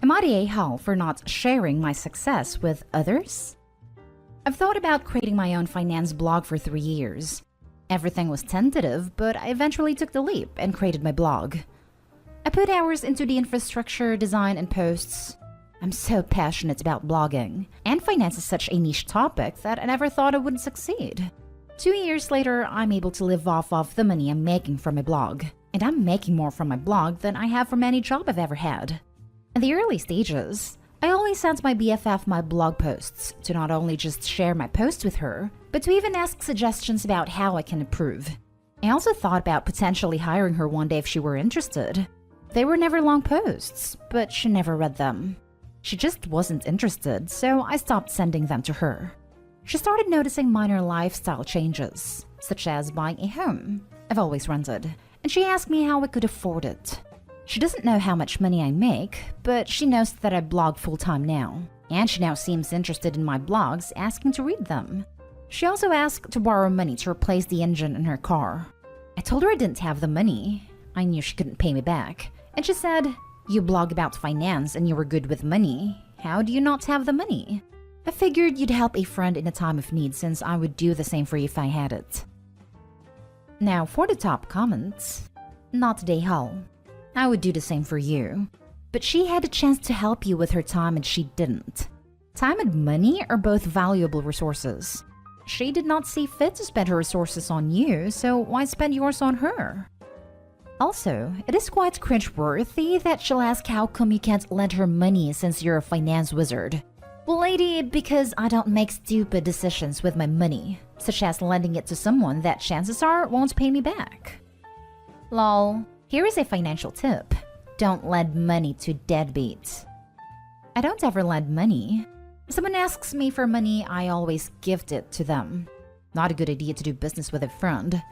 Am I the a-hole for not sharing my success with others? I've thought about creating my own finance blog for 3 years. Everything was tentative, but I eventually took the leap and created my blog. I put hours into the infrastructure, design, and posts. I'm so passionate about blogging, and finance is such a niche topic that I never thought I would succeed. 2 years later, I'm able to live off of the money I'm making from my blog, and I'm making more from my blog than I have from any job I've ever had. In the early stages, I always sent my BFF my blog posts to not only just share my posts with her, but to even ask suggestions about how I can improve. I also thought about potentially hiring her one day if she were interested. They were never long posts, but she never read them. She just wasn't interested, so I stopped sending them to her. She started noticing minor lifestyle changes, such as buying a home I've always rented, and she asked me how I could afford it. She doesn't know how much money I make, but she knows that I blog full-time now, and she now seems interested in my blogs, asking to read them. She also asked to borrow money to replace the engine in her car. I told her I didn't have the money. I knew she couldn't pay me back. And she said, "You blog about finance and you were good with money. How do you not have the money?" I figured you'd help a friend in a time of need since I would do the same for you if I had it. Now for the top comments. Not today, Hull. I would do the same for you. But she had a chance to help you with her time and she didn't. Time and money are both valuable resources. She did not see fit to spend her resources on you, so why spend yours on her? Also, it is quite cringe-worthy that she'll ask how come you can't lend her money since you're a finance wizard. Well, lady, because I don't make stupid decisions with my money, such as lending it to someone that chances are won't pay me back. Lol. Here is a financial tip. Don't lend money to deadbeats. I don't ever lend money. If someone asks me for money, I always gift it to them. Not a good idea to do business with a friend.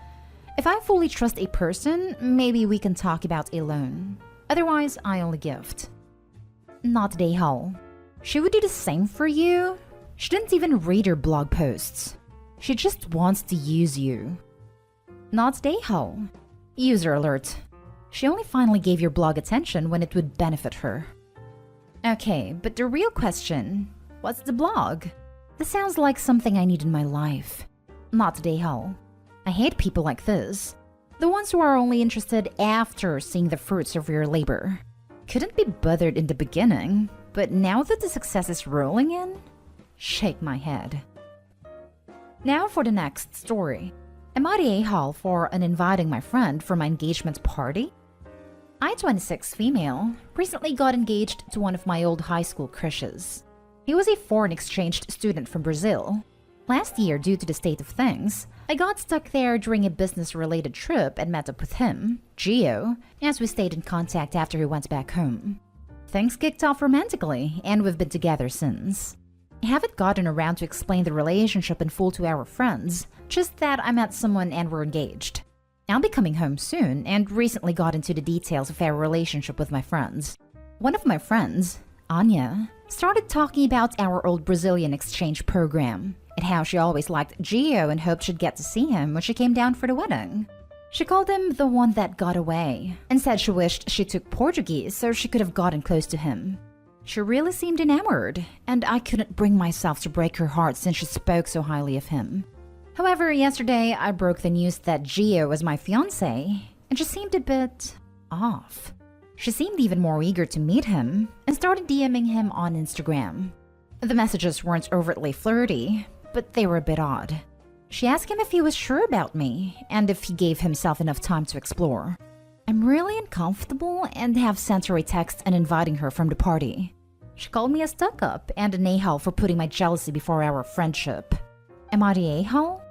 If I fully trust a person, maybe we can talk about a loan. Otherwise, I only gift. Not Dayhall. She would do the same for you. She didn't even read your blog posts. She just wants to use you. Not Dayhall. User alert. She only finally gave your blog attention when it would benefit her. Okay, but the real question, what's the blog? This sounds like something I need in my life. Not Dayhall. I hate people like this. The ones who are only interested after seeing the fruits of your labor. Couldn't be bothered in the beginning, but now that the success is rolling in, shake my head. Now for the next story. Am I the a-hole for uninviting my friend for my engagement party? I, 26 female, recently got engaged to one of my old high school crushes. He was a foreign exchange student from Brazil. Last year, due to the state of things, I got stuck there during a business-related trip and met up with him, Gio, as we stayed in contact after he went back home. Things kicked off romantically, and we've been together since. I haven't gotten around to explain the relationship in full to our friends, just that I met someone and we're engaged. I'll be coming home soon and recently got into the details of our relationship with my friends. One of my friends, Anya, started talking about our old Brazilian exchange program and how she always liked Gio and hoped she'd get to see him when she came down for the wedding. She called him the one that got away and said she wished she took Portuguese so she could have gotten close to him. She really seemed enamored, and I couldn't bring myself to break her heart since she spoke so highly of him. However, yesterday I broke the news that Gio was my fiancé, and she seemed a bit off. She seemed even more eager to meet him and started DMing him on Instagram. The messages weren't overtly flirty, but they were a bit odd. She asked him if he was sure about me and if he gave himself enough time to explore. I'm really uncomfortable and have sent her a text and inviting her from the party. She called me a stuck-up and an a-hole for putting my jealousy before our friendship. Am I the a-hole?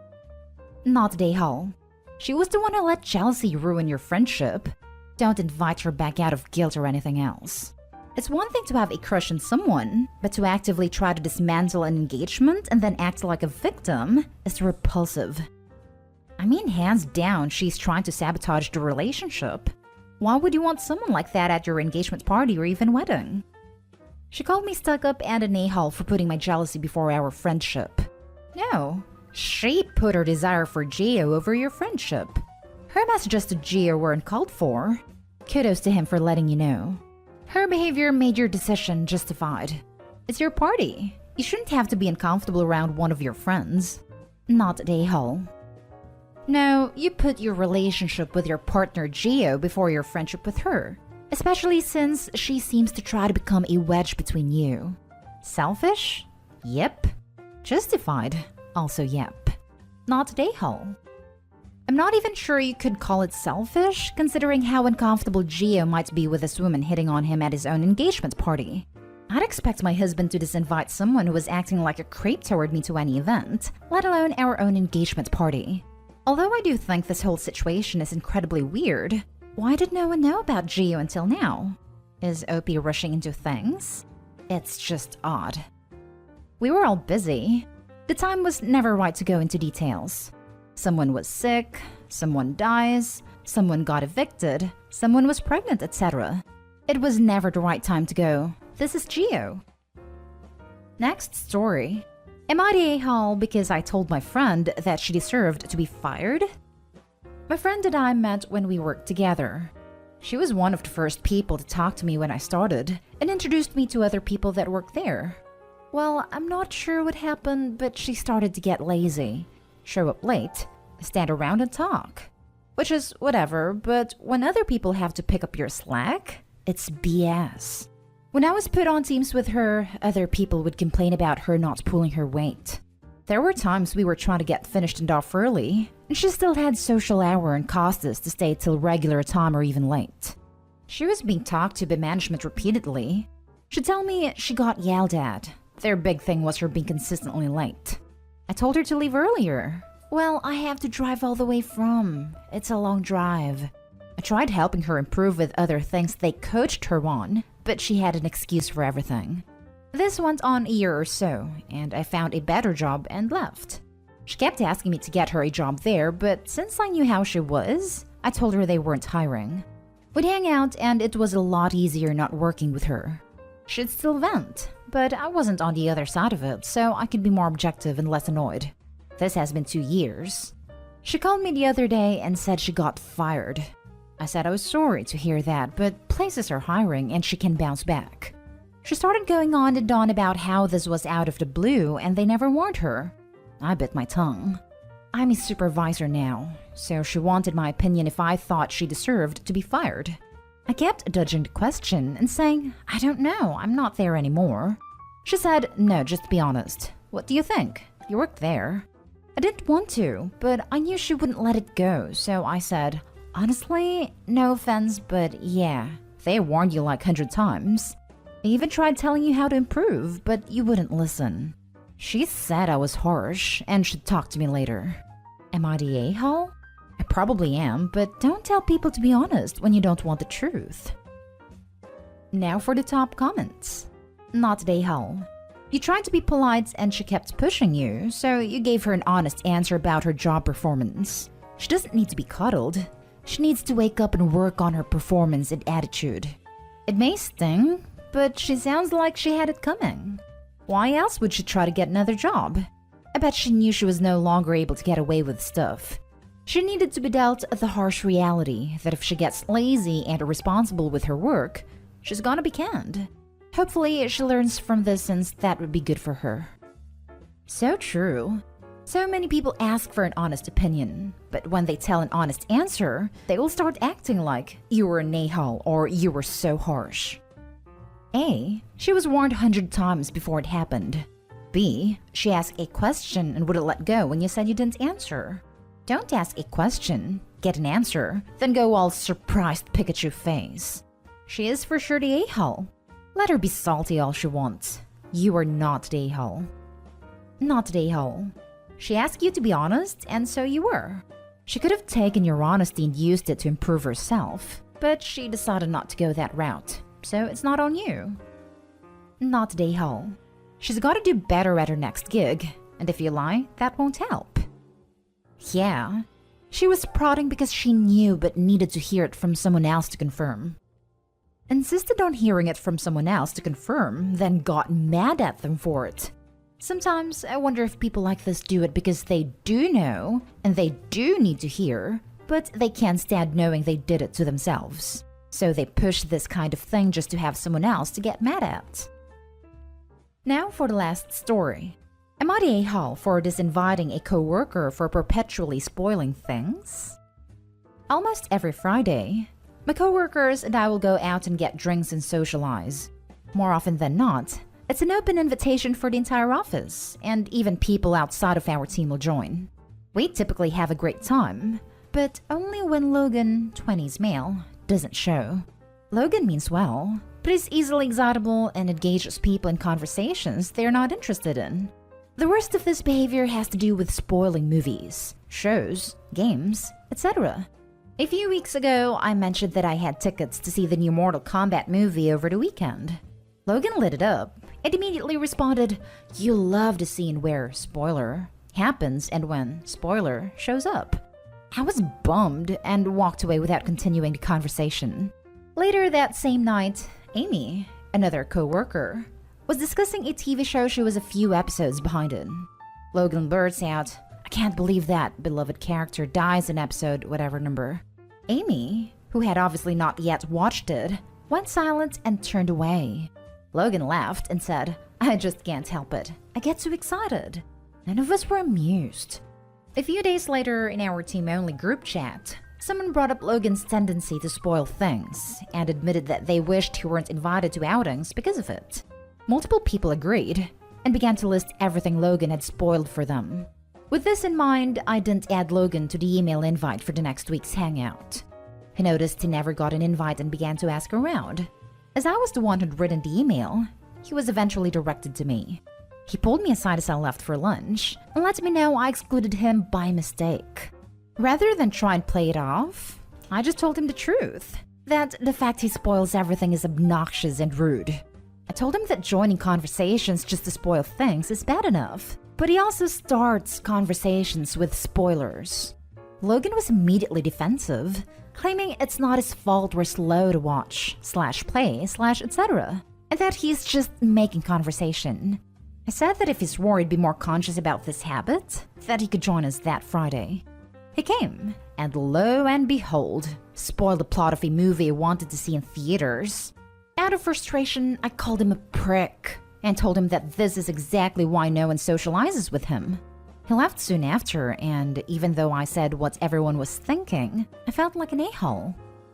Not the a-hole. She was the one who let jealousy ruin your friendship. Don't invite her back out of guilt or anything else. It's one thing to have a crush on someone, but to actively try to dismantle an engagement and then act like a victim is repulsive. I mean, hands down, she's trying to sabotage the relationship. Why would you want someone like that at your engagement party or even wedding? She called me stuck-up and an a-hole for putting my jealousy before our friendship. No, she put her desire for Gio over your friendship. Her messages to Gio weren't called for. Kudos to him for letting you know. Her behavior made your decision justified. It's your party. You shouldn't have to be uncomfortable around one of your friends. Not at a-hole. No, you put your relationship with your partner Gio before your friendship with her, especially since she seems to try to become a wedge between you. Selfish? Yep. Justified? Also yep. Not at a-hole. I'm not even sure you could call it selfish, considering how uncomfortable Gio might be with this woman hitting on him at his own engagement party. I'd expect my husband to disinvite someone who was acting like a creep toward me to any event, let alone our own engagement party. Although I do think this whole situation is incredibly weird, why did no one know about Gio until now? Is OP rushing into things? It's just odd. We were all busy. The time was never right to go into details. Someone was sick, someone dies, someone got evicted, someone was pregnant, etc. It was never the right time to go. This is Gio. Next story. Am I the a-hole because I told my friend that she deserved to be fired? My friend and I met when we worked together. She was one of the first people to talk to me when I started and introduced me to other people that worked there. Well, I'm not sure what happened, but she started to get lazy. Show up late, stand around and talk. Which is whatever, but when other people have to pick up your slack, it's BS. When I was put on teams with her, other people would complain about her not pulling her weight. There were times we were trying to get finished and off early, and she still had social hour and cost us to stay till regular time or even late. She was being talked to by management repeatedly. She'd tell me she got yelled at. Their big thing was her being consistently late. I told her to leave earlier. Well, I have to drive all the way from. It's a long drive. I tried helping her improve with other things they coached her on, but she had an excuse for everything. This went on a year or so, and I found a better job and left. She kept asking me to get her a job there, but since I knew how she was, I told her they weren't hiring. We'd hang out, and it was a lot easier not working with her. She'd still vent, but I wasn't on the other side of it, so I could be more objective and less annoyed. This has been 2 years. She called me the other day and said she got fired. I said I was sorry to hear that, but places are hiring and she can bounce back. She started going on and on about how this was out of the blue and they never warned her. I bit my tongue. I'm a supervisor now, so she wanted my opinion if I thought she deserved to be fired. I kept dodging the question and saying, I don't know, I'm not there anymore. She said, no, just be honest. What do you think? You worked there. I didn't want to, but I knew she wouldn't let it go, so I said, honestly, no offense, but yeah, they warned you like 100 times. I even tried telling you how to improve, but you wouldn't listen. She said I was harsh and should talk to me later. Am I the a-hole? I probably am, but don't tell people to be honest when you don't want the truth. Now for the top comments. Not the a-hole. You tried to be polite and she kept pushing you, so you gave her an honest answer about her job performance. She doesn't need to be cuddled. She needs to wake up and work on her performance and attitude. It may sting, but she sounds like she had it coming. Why else would she try to get another job? I bet she knew she was no longer able to get away with stuff. She needed to be dealt the harsh reality that if she gets lazy and irresponsible with her work, she's gonna be canned. Hopefully, she learns from this since that would be good for her. So true. So many people ask for an honest opinion, but when they tell an honest answer, they will start acting like you were an a-hole or you were so harsh. A. She was warned 100 times before it happened. B. She asked a question and wouldn't let go when you said you didn't answer. Don't ask a question, get an answer, then go all surprised Pikachu face. She is for sure the a-hole. Let her be salty all she wants. You are not the a-hole. Not the a-hole. She asked you to be honest, and so you were. She could have taken your honesty and used it to improve herself, but she decided not to go that route, so it's not on you. Not the a-hole. She's gotta do better at her next gig, and if you lie, that won't help. Yeah. She was prodding because she knew but needed to hear it from someone else to confirm. Insisted on hearing it from someone else to confirm, then got mad at them for it. Sometimes I wonder if people like this do it because they do know, and they do need to hear, but they can't stand knowing they did it to themselves. So they push this kind of thing just to have someone else to get mad at. Now for the last story. Am I the a-hole for disinviting a co-worker for perpetually spoiling things? Almost every Friday, my co-workers and I will go out and get drinks and socialize. More often than not, it's an open invitation for the entire office, and even people outside of our team will join. We typically have a great time, but only when Logan, 20s male, doesn't show. Logan means well, but is easily excitable and engages people in conversations they're not interested in. The worst of this behavior has to do with spoiling movies, shows, games, etc. A few weeks ago, I mentioned that I had tickets to see the new Mortal Kombat movie over the weekend. Logan lit it up and immediately responded, "You'll love the scene where, spoiler, happens and when, spoiler, shows up." I was bummed and walked away without continuing the conversation. Later that same night, Amy, another co-worker, was discussing a TV show she was a few episodes behind in. Logan blurts out, "I can't believe that beloved character dies in episode whatever number." Amy, who had obviously not yet watched it, went silent and turned away. Logan laughed and said, "I just can't help it. I get too excited." None of us were amused. A few days later, in our team-only group chat, someone brought up Logan's tendency to spoil things and admitted that they wished he weren't invited to outings because of it. Multiple people agreed and began to list everything Logan had spoiled for them. With this in mind, I didn't add Logan to the email invite for the next week's hangout. He noticed he never got an invite and began to ask around. As I was the one who'd written the email, he was eventually directed to me. He pulled me aside as I left for lunch and let me know I excluded him by mistake. Rather than try and play it off, I just told him the truth, that the fact he spoils everything is obnoxious and rude. I told him that joining conversations just to spoil things is bad enough, but he also starts conversations with spoilers. Logan was immediately defensive, claiming it's not his fault we're slow to watch, /play, etc., and that he's just making conversation. I said that if he swore he'd be more conscious about this habit, that he could join us that Friday. He came, and lo and behold, spoiled the plot of a movie he wanted to see in theaters. Out of frustration, I called him a prick and told him that this is exactly why no one socializes with him. He left soon after, and even though I said what everyone was thinking, I felt like an a-hole.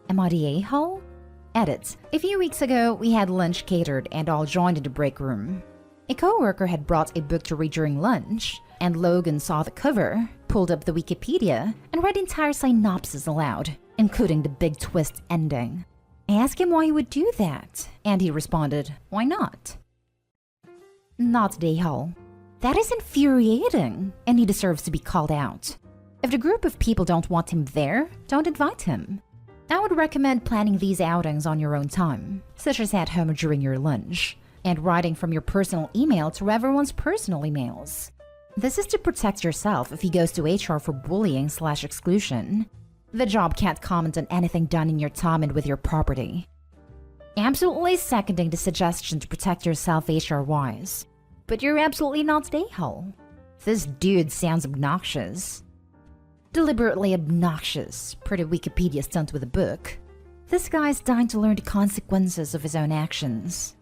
Am I the a-hole? Edit. A few weeks ago, we had lunch catered and all joined in the break room. A co-worker had brought a book to read during lunch, and Logan saw the cover, pulled up the Wikipedia, and read the entire synopsis aloud, including the big twist ending. I asked him why he would do that, and he responded, "Why not?" Not the a-hole. That is infuriating, and he deserves to be called out. If the group of people don't want him there, don't invite him. I would recommend planning these outings on your own time, such as at home during your lunch, and writing from your personal email to everyone's personal emails. This is to protect yourself if he goes to HR for bullying/exclusion. The job can't comment on anything done in your time and with your property. Absolutely seconding the suggestion to protect yourself HR-wise. But you're absolutely not the a-hole. This dude sounds obnoxious. Deliberately obnoxious, per the Wikipedia stunt with a book. This guy's dying to learn the consequences of his own actions.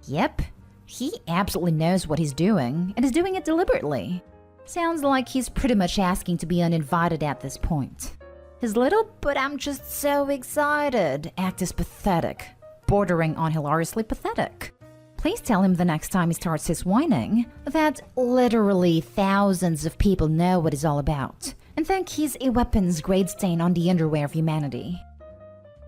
Yep, he absolutely knows what he's doing, and is doing it deliberately. Sounds like he's pretty much asking to be uninvited at this point. His little "but I'm just so excited" act is pathetic, bordering on hilariously pathetic. Please tell him the next time he starts his whining that literally thousands of people know what he's all about and think he's a weapons-grade stain on the underwear of humanity.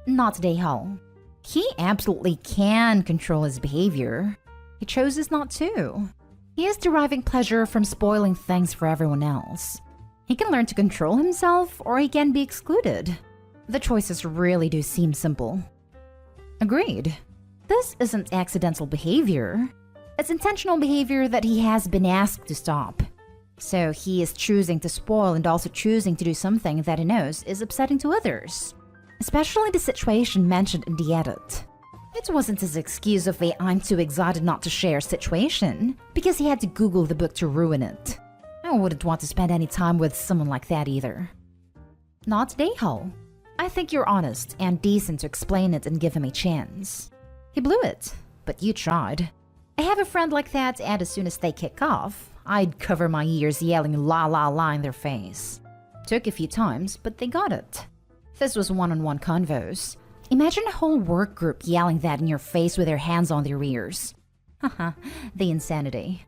Not the a-hole. He absolutely can control his behavior. He chooses not to. He is deriving pleasure from spoiling things for everyone else. He can learn to control himself, or he can be excluded. The choices really do seem simple. Agreed. This isn't accidental behavior. It's intentional behavior that he has been asked to stop. So he is choosing to spoil and also choosing to do something that he knows is upsetting to others. Especially the situation mentioned in the edit. It wasn't his excuse of a "I'm too excited not to share" situation, because he had to Google the book to ruin it. I wouldn't want to spend any time with someone like that either. Not the a-hole. I think you're honest and decent to explain it and give him a chance. He blew it, but you tried. I have a friend like that, and as soon as they kick off, I'd cover my ears yelling la la la in their face. Took a few times, but they got it. This was one-on-one convos. Imagine a whole work group yelling that in your face with their hands on their ears. Haha, the insanity.